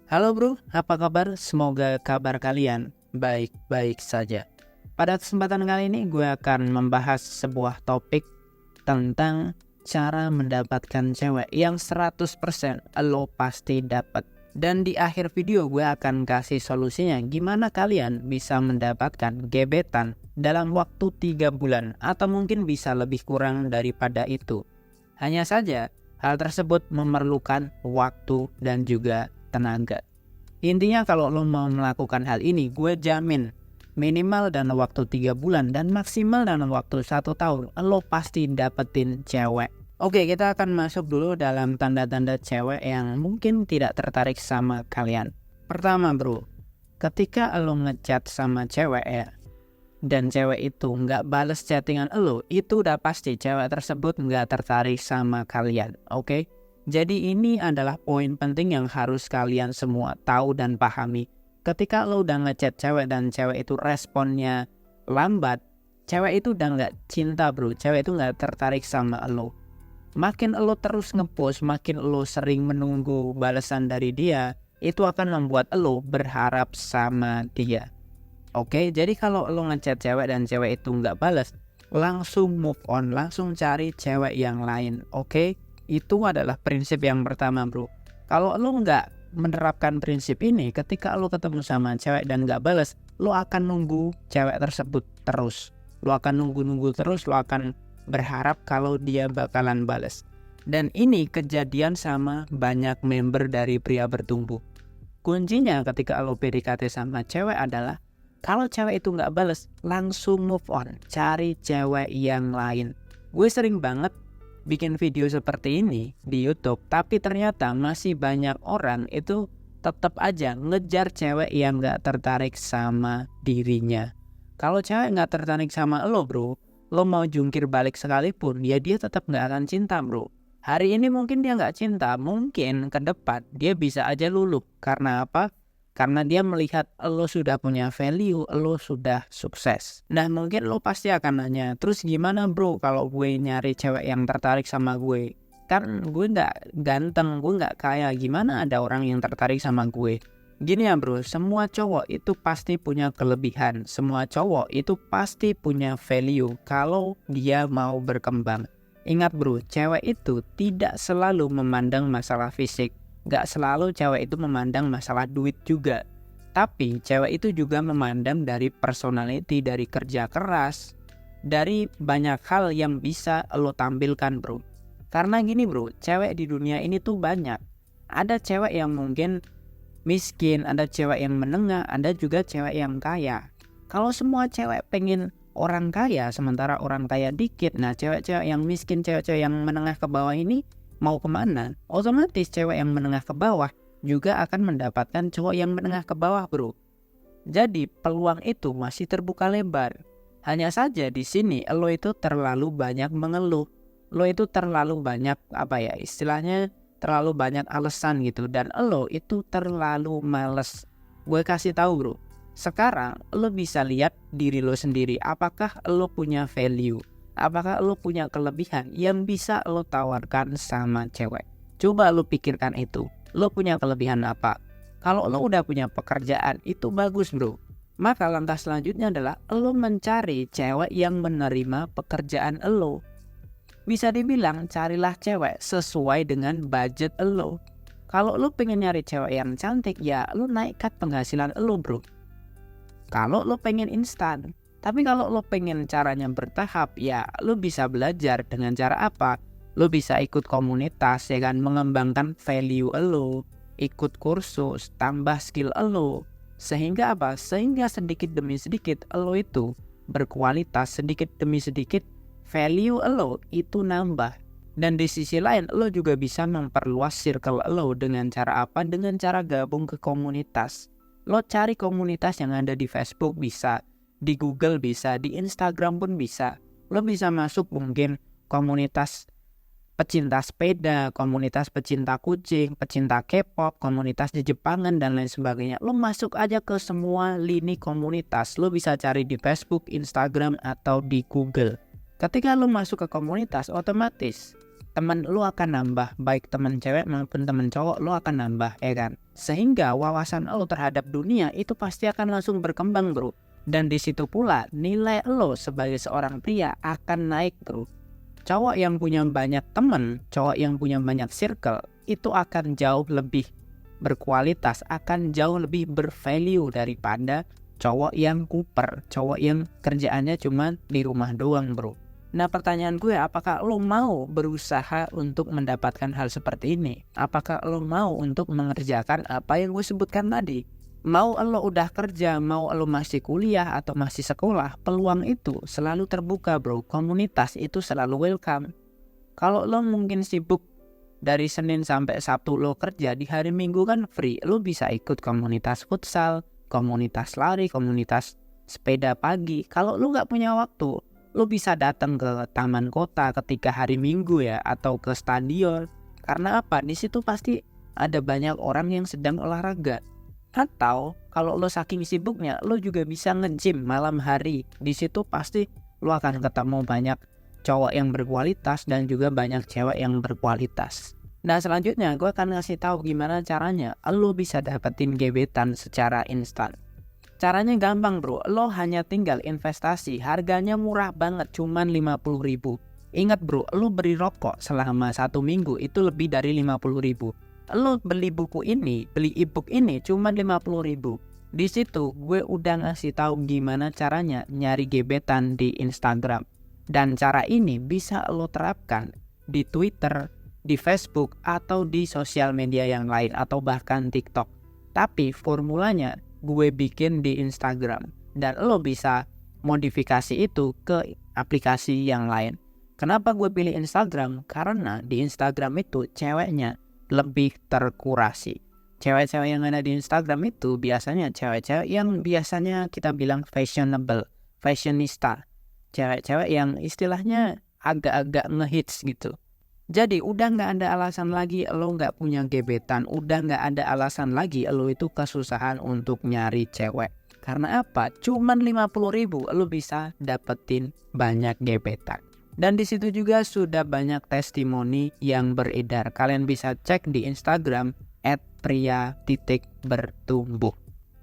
Halo bro, apa kabar? Semoga kabar kalian baik-baik saja. Pada kesempatan kali ini gue akan membahas sebuah topik tentang cara mendapatkan cewek yang 100% lo pasti dapat. Dan di akhir video gue akan kasih solusinya gimana kalian bisa mendapatkan gebetan dalam waktu 3 bulan atau mungkin bisa lebih kurang daripada itu. Hanya saja hal tersebut memerlukan waktu dan juga tenaga. Intinya kalau lo mau melakukan hal ini, gue jamin minimal dalam waktu 3 bulan dan maksimal dalam waktu 1 tahun lo pasti dapetin cewek. Oke, kita akan masuk dulu dalam tanda-tanda cewek yang mungkin tidak tertarik sama kalian. Pertama bro, ketika lo ngechat sama cewek ya, dan cewek itu nggak bales chattingan lo, itu udah pasti cewek tersebut nggak tertarik sama kalian, oke? Jadi ini adalah poin penting yang harus kalian semua tahu dan pahami. Ketika lo udah ngechat cewek dan cewek itu responnya lambat, cewek itu udah nggak cinta bro, cewek itu nggak tertarik sama lo. Makin lo terus ngepost, makin lo sering menunggu balasan dari dia, itu akan membuat lo berharap sama dia. Oke, jadi kalau lo ngechat cewek dan cewek itu nggak balas, langsung move on, langsung cari cewek yang lain. Oke, itu adalah prinsip yang pertama bro. Kalau lo nggak menerapkan prinsip ini, ketika lo ketemu sama cewek dan nggak balas, lo akan nunggu cewek tersebut terus. Lo akan nunggu terus, lo akan berharap kalau dia bakalan balas. Dan ini kejadian sama banyak member dari pria bertumbuh. Kuncinya ketika lo PDKT sama cewek adalah kalau cewek itu nggak bales, langsung move on, cari cewek yang lain. Gue sering banget bikin video seperti ini di YouTube, tapi ternyata masih banyak orang itu tetap aja ngejar cewek yang nggak tertarik sama dirinya. Kalau cewek nggak tertarik sama lo bro, lo mau jungkir balik sekalipun, ya dia tetap nggak akan cinta bro. Hari ini mungkin dia nggak cinta, mungkin ke depan dia bisa aja luluh. Karena apa? Karena dia melihat lo sudah punya value, lo sudah sukses. Nah mungkin lo pasti akan nanya, terus gimana bro kalau gue nyari cewek yang tertarik sama gue? Kan gue nggak ganteng, gue nggak kaya, gimana ada orang yang tertarik sama gue? Gini ya bro, semua cowok itu pasti punya kelebihan. Semua cowok itu pasti punya value kalau dia mau berkembang. Ingat bro, cewek itu tidak selalu memandang masalah fisik. Gak selalu cewek itu memandang masalah duit juga. Tapi cewek itu juga memandang dari personality, dari kerja keras, dari banyak hal yang bisa lo tampilkan bro. Karena gini bro, cewek di dunia ini tuh banyak. Ada cewek yang mungkin miskin, ada cewek yang menengah, ada juga cewek yang kaya. Kalau semua cewek pengen orang kaya, sementara orang kaya dikit, nah cewek-cewek yang miskin, cewek-cewek yang menengah ke bawah ini mau kemana? Otomatis cewek yang menengah ke bawah juga akan mendapatkan cowok yang menengah ke bawah bro. Jadi peluang itu masih terbuka lebar. Hanya saja di sini lo itu terlalu banyak mengeluh. Lo itu terlalu banyak istilahnya terlalu banyak alasan gitu. Dan lo itu terlalu males. Gue kasih tahu bro, sekarang lo bisa lihat diri lo sendiri. Apakah lo punya value? Apakah lo punya kelebihan yang bisa lo tawarkan sama cewek? Coba lo pikirkan itu. Lo punya kelebihan apa? Kalau lo udah punya pekerjaan, itu bagus bro. Maka langkah selanjutnya adalah lo mencari cewek yang menerima pekerjaan lo. Bisa dibilang carilah cewek sesuai dengan budget lo. Kalau lo pengen nyari cewek yang cantik, ya lo naikkan penghasilan lo bro. Kalau lo pengen instan. Tapi kalau lo pengen caranya bertahap, ya lo bisa belajar dengan cara apa? Lo bisa ikut komunitas ya kan, mengembangkan value lo, ikut kursus, tambah skill lo. Sehingga apa? Sehingga sedikit demi sedikit lo itu berkualitas, sedikit demi sedikit value lo itu nambah. Dan di sisi lain lo juga bisa memperluas circle lo dengan cara apa? Dengan cara gabung ke komunitas. Lo cari komunitas yang ada di Facebook bisa, di Google bisa, di Instagram pun bisa. Lo bisa masuk mungkin komunitas pecinta sepeda, komunitas pecinta kucing, pecinta K-pop, komunitas di Jepangan dan lain sebagainya. Lo masuk aja ke semua lini komunitas. Lo bisa cari di Facebook, Instagram, atau di Google. Ketika lo masuk ke komunitas, otomatis teman lo akan nambah, baik teman cewek maupun teman cowok lo akan nambah, ya kan? Sehingga wawasan lo terhadap dunia itu pasti akan langsung berkembang, bro. Dan di situ pula nilai lo sebagai seorang pria akan naik, bro. Cowok yang punya banyak teman, cowok yang punya banyak circle, itu akan jauh lebih berkualitas, akan jauh lebih bervalue daripada cowok yang kuper, cowok yang kerjaannya cuma di rumah doang, bro. Nah, pertanyaan gue, apakah lo mau berusaha untuk mendapatkan hal seperti ini? Apakah lo mau untuk mengerjakan apa yang gue sebutkan tadi? Mau lo udah kerja, mau lo masih kuliah atau masih sekolah, peluang itu selalu terbuka, bro. Komunitas itu selalu welcome. Kalau lo mungkin sibuk dari Senin sampai Sabtu lo kerja, di hari Minggu kan free. Lo bisa ikut komunitas futsal, komunitas lari, komunitas sepeda pagi. Kalau lo nggak punya waktu, lo bisa datang ke taman kota ketika hari Minggu ya, atau ke stadion. Karena apa? Di situ pasti ada banyak orang yang sedang olahraga. Atau kalau lo saking sibuknya, lo juga bisa nge-gym malam hari. Di situ pasti lo akan ketemu banyak cowok yang berkualitas dan juga banyak cewek yang berkualitas. Nah, selanjutnya gue akan ngasih tahu gimana caranya lo bisa dapetin gebetan secara instan. Caranya gampang, bro. Lo hanya tinggal investasi. Harganya murah banget, cuman 50.000. Ingat, bro, lo beli rokok selama 1 minggu itu lebih dari 50.000. Lo beli buku ini, beli ebook ini cuman 50.000. Di situ gue udah ngasih tahu gimana caranya nyari gebetan di Instagram. Dan cara ini bisa lo terapkan di Twitter, di Facebook, atau di sosial media yang lain, atau bahkan TikTok. Tapi formulanya gue bikin di Instagram, dan lo bisa modifikasi itu ke aplikasi yang lain. Kenapa gue pilih Instagram? Karena di Instagram itu ceweknya lebih terkurasi. Cewek-cewek yang ada di Instagram itu biasanya cewek-cewek yang biasanya kita bilang fashionable, fashionista. Cewek-cewek yang istilahnya agak-agak ngehits gitu. Jadi udah gak ada alasan lagi lo gak punya gebetan. Udah gak ada alasan lagi lo itu kesusahan untuk nyari cewek. Karena apa? Cuman 50.000 lo bisa dapetin banyak gebetan. Dan di situ juga sudah banyak testimoni yang beredar. Kalian bisa cek di Instagram @pria.bertumbuh.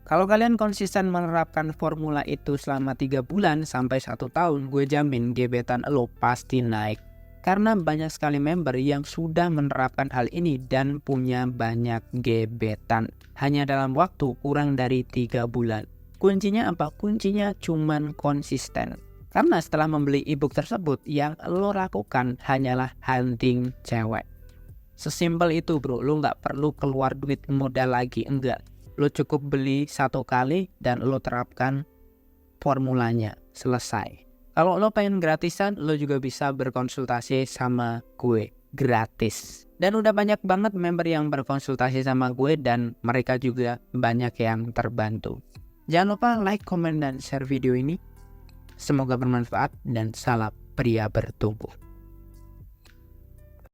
Kalau kalian konsisten menerapkan formula itu selama 3 bulan sampai 1 tahun, gue jamin gebetan lo pasti naik. Karena banyak sekali member yang sudah menerapkan hal ini dan punya banyak gebetan hanya dalam waktu kurang dari 3 bulan. Kuncinya apa? Kuncinya cuman konsisten. Karena setelah membeli ebook tersebut, yang lo lakukan hanyalah hunting cewek. Sesimpel itu, bro. Lo nggak perlu keluar duit modal lagi, enggak. Lo cukup beli 1 kali dan lo terapkan formulanya, selesai. Kalau lo pengen gratisan, lo juga bisa berkonsultasi sama gue gratis. Dan udah banyak banget member yang berkonsultasi sama gue dan mereka juga banyak yang terbantu. Jangan lupa like, comment, dan share video ini. Semoga bermanfaat dan salam pria bertumbuh.